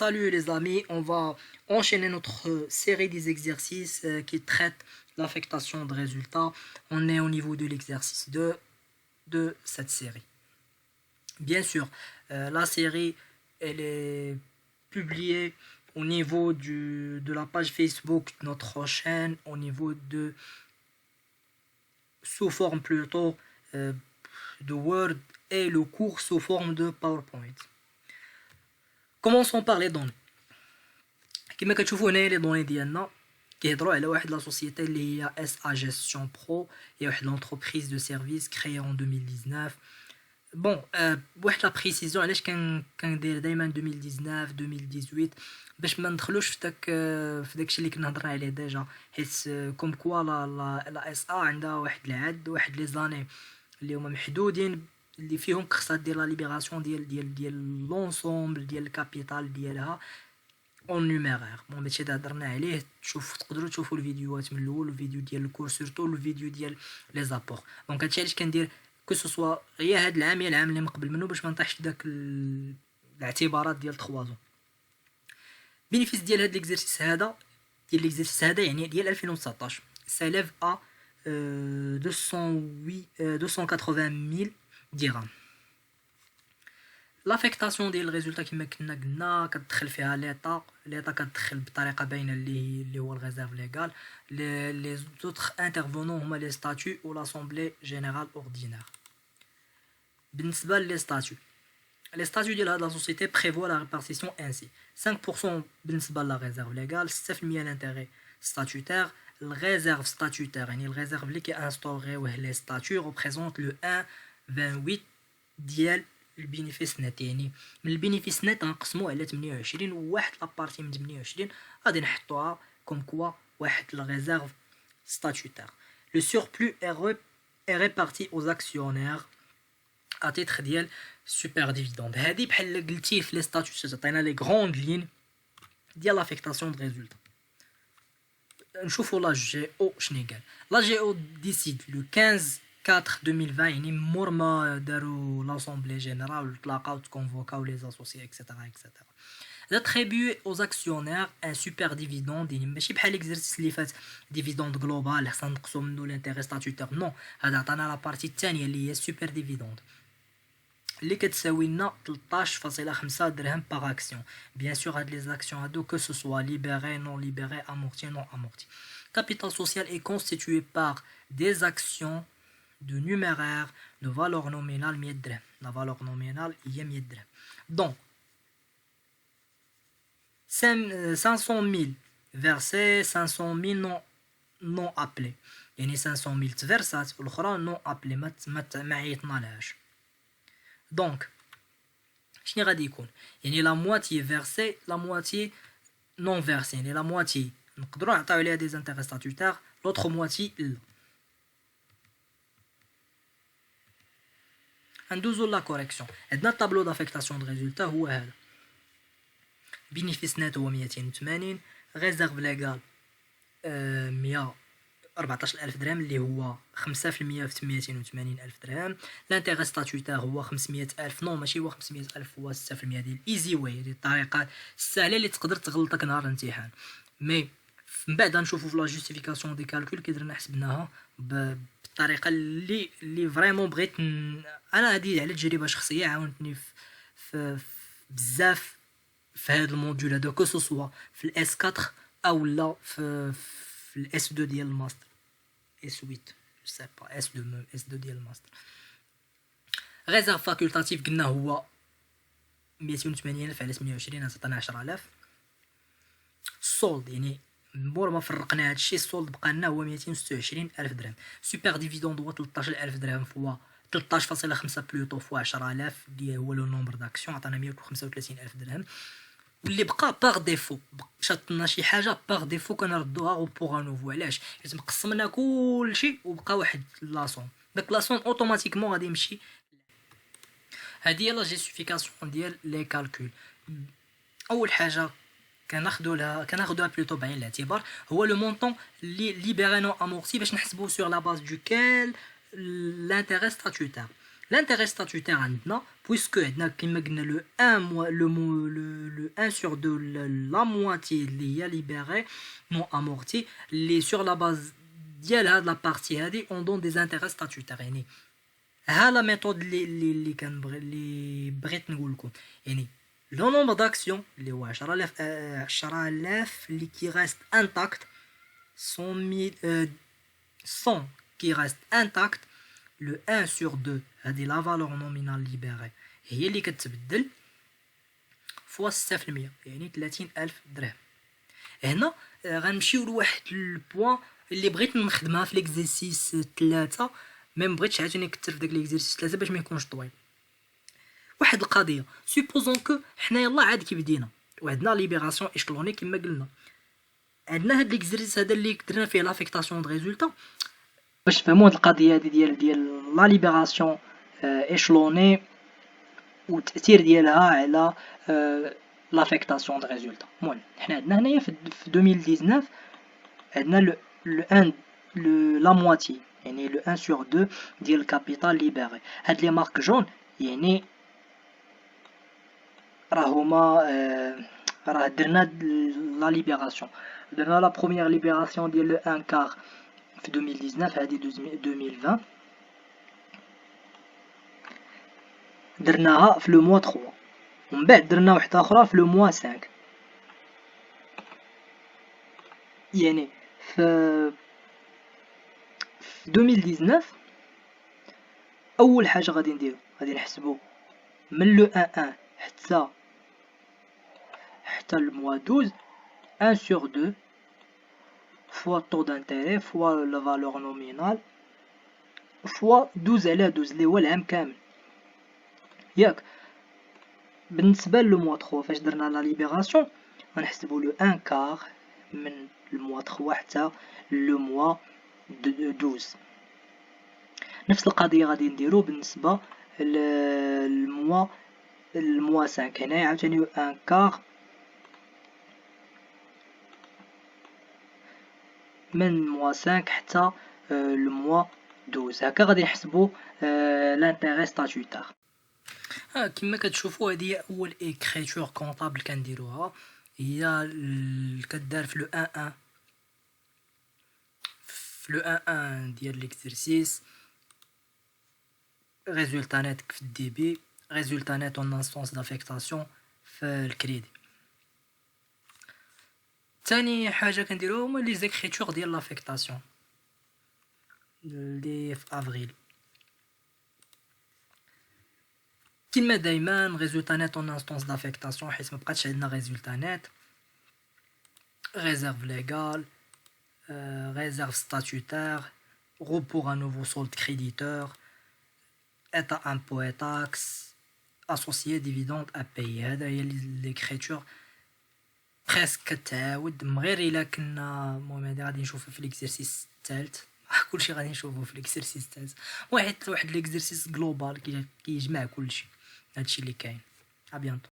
Salut les amis, on va enchaîner notre série des exercices qui traitent l'affectation de résultats. On est au niveau de l'exercice 2 de cette série. Bien sûr, la série elle est publiée au niveau de la page Facebook de notre chaîne, au niveau de sous forme plutôt de Word et le cours sous forme de PowerPoint. Commençons par les données. كما كتشوفوا هنايا لي دوني ديالنا كيهضروا على واحد لا سوسيتي اللي هي اس ا جيستيون برو، هي واحد لونتربريز دو سيرفيس كريي ان 2019. بون واحد لا بريسيزيون علاش كندير دائما 2019 2018 باش ما ندخلوش في داكشي اللي كنا هضرنا عليه ديجا، حيت كوم كوا لا اس ا عندها واحد العد واحد لي زاني اللي هما محدودين اللي فيهم خصها دير لا ليبراسيون ديال لونسومبل ديال الكابيتال ديالها اون نيميرير. بون داكشي اللي هضرنا عليه تقدروا تشوفوا الفيديوهات من الاول، الفيديو ديال الكور سورتو الفيديو ديال لي زابور. دونك هادشي علاش كندير كو سوسوا هي هاد العام يا العام اللي مقبل منه باش ما نطيحش في داك الاعتبارات ديال 3 زون. بينيفيس ديال هاد ليكزيرسيس هذا يعني ديال 2019 ساليف ا 280,000 درهم. لافيكتاسيون ديال الريزولتا كما كنا قلنا كتدخل فيها ليطا كتدخل بطريقه باينه اللي هو الريزيرف ليغال. لي زوتر انترفونون هما لي ستاتيو و لاسامبلي جينيرال اوردينير. بالنسبه لي ستاتيو ديال هاد لا سوسيتي بريفوا لا ريبارتيسيون انسي 5% بالنسبه لا ريزيرف ليغال، 6% لانتيغي ستاتيوتير. الريزيرف ستاتيوتير يعني الريزيرف اللي كيانستوريوه لي ستاتيو ريبريزونط لو 1.28 ديال البينيفيس نت. يعني من البينيفيس نت غنقسموه على 28 وواحد لابارتي من 28 غادي نحطوها كوم كوا واحد الريزيرف ستاتيوتير. لو سوربلو est réparti aux actionnaires à titre ديال سوبر ديفيدوند. هادي بحال قلتي في لي ستاتيو تعطينا لي غروند لين ديال لافيكتاسيون دو ريزولتا. نشوفوا لا جي او شنو قال. لا جي او ديسيد لو 15/4/2020 يعني مور ما داروا لاسامبلي جينيرال تلاقاو تكونفوكاو لي اسوسيي اكسيتيرا d'attribuer aux actionnaires un super dividende. يعني ماشي بحال الاكزرسيس اللي فات ديفيدوند جلوبال خصنا نقصوا منه لانتيري ستاتيوتير، نو هذا عطانا لا بارتي الثانيه اللي هي سوبر ديفيدوند اللي كتساوي لنا 13.5 درهم باغ اكسيون. بيان سور هاد لي زاكسيون هادو كو سو سوا ليبري نون ليبري امورتي نون امورتي. Capital social est constitué par des actions de numéraire de valeur nominale 100 درهم. La valeur nominale هي 100 درهم. Donc 500,000 versés 500,000 non appelés. يعني 500,000 تفرسات والاخرى نون ابلي ما عيطنالهاش. دونك شنو غادي يكون؟ يعني لا مواتي فيرسي لا مواتي نون فيرسي، يعني لا مواتي نقدروا نعطيو عليها دي زانتيغي ستاتيوتير لوطخ مواتي لا. ندوزو لا كوريكسيون. عندنا الطابلو دافيكتاسيون دو ريزولتا هو هذا. بينيفيس نت هو 280، ريزيرف ليغال 114,000 درهم اللي هو 5% في 280,000 درهم. لانتيغي ستاتيوتير هو 500,000، نو ماشي هو 500,000، هو 6% ديال ايزي واي، هذه الطريقه السهله اللي تقدر تغلطك نهار الامتحان. مي من بعد نشوفوا في لا جوستيفيكاسيون دي كالكول كي درنا حسبناها بالطريقه اللي فريمون بغيت انا هذه على تجربه شخصيه عاونتني في بزاف في هذا الموديول هذا كو سوا في الاس 4 او لا في الاس 2 ديال الماستر اس 8 سي با اس 2 ديال الماستر. ريزيرف فاكولتاتيف قلنا هو 280,000 على 28 عطانا 10,000. السولد يعني مور ما فرقنا هادشي السولد بقى لنا هو 226,000 درهم. سوبر ديفيدوند هو 13,000 درهم فوا 13.5 بلوتو فوا 10,000 اللي هو لو نومبر داكسيون عطانا 135,000 درهم. واللي بقى باغ ديفو شاطنا شي حاجه باغ ديفو كنردوها او بوغ نوفو. علاش؟ حيت قسمنا كلشي وبقى واحد لاصون، داك لاصون اوتوماتيكمون غادي يمشي. هذه هي لا جيستيفيكاسيون ديال لي كالكول. اول حاجه كناخذوها بلوتو بعين الاعتبار هو لو مونطون اللي ليبري نون امورتي باش نحسبوه سور لا باز دوكال l'intérêt statutaire. l'intérêt statutaire عندنا puisque عندنا كما قلنا le 1 le 1 sur 2 la moitié اللي هي libérée non amorti اللي sur la base ديال هاد لا بارتي هادي on donne des intérêts statutaires يعني ها لا ميثود اللي كنبغي اللي بغيت نقول لكم يعني لو نومبر داكسيون اللي هو 10000 اللي كي ريست انتاكت 100 qui reste intact le 1 sur 2 هذه la valeur nominale libérée هي اللي كتبدل فوا 6% يعني 30000 درهم. هنا غنمشيو لواحد البوان اللي بغيت نخدمها في ليكزيرسيس 3 ما بغيتش عاوتاني نكثر في داك ليكزيرسيس 3 باش ما يكونش طويل. واحد القضيه سوبوزون كو حنا يلاه عاد كي بدينا وعندنا ليبيراسيون ايشلوني كما قلنا عندنا هاد ليكزيرسيس هذا اللي درنا فيه لافيكتاسيون د ريزولتا باش تفهموا هاد القضيه هادي ديال لا ليبيراسيون ايشلوني والتاثير ديالها على لافيكتاسيون د ريزولتا. المهم حنا عندنا هنايا في 2019 عندنا لو 1 لا مواتي يعني لو 1 sur 2 ديال الكابيتال ليبيري. هاد لي مارك جون يعني راه درنا لا ليبيراسيون درنا لا بروميير ليبيراسيون ديال لو 1 كار في 2019 هادي 2020 درناها في لو موا 3 ومن بعد درنا وحده اخرى في لو موا 5 يعني في 2019 اول حاجه غادي نديرو غادي نحسبو من لو 1 حتى الموا 12 1 sur 2 fois taux d'intérêt fois la valeur nominale fois 12 على 12 اللي هو العام كامل ياك. بالنسبه لو موا 3 فاش درنا لا ليبيراسيون غنحسبوا لو 1 كار من الموا 3 حتى لو موا 12. نفس القضيه غادي نديرو بالنسبه للموا 5 هنايا عاوتاني 1 كار من موا 5 حتى الموا 12. هكا غادي نحسبوا لانتيغي ستاتوتار. كما كتشوفوا هذه هي اول اكريتور كونطابل كنديروها هي كدار في لو 1 في لو 1 ديال ليكزيرسيس ريزولتا نيت في الدي بي ريزولتا نيت اون انستونس دافيكتاسيون في الكريدي. ثاني حاجه كنديرو هما لي زيكريتور ديال لافيكتاسيون اللي في افريل كما دايما ريزولتا نيت اون انستونس دافيكتاسيون حيت ما بقاتش عندنا ريزولتا نيت réserve légale réserve statutaire report à nouveau solde créditeur état impôt et taxe associé dividende à payer. هذا هي l'écriture presque تعاود من غير الا كنا المهم هذه غادي نشوفها في ليكزيرسيس الثالث كلشي غادي نشوفو في ليكزيرسيس الثالث واحد ليكزيرسيس جلوبال كيجمع كلشي هادشي اللي كاين. ابيانتو.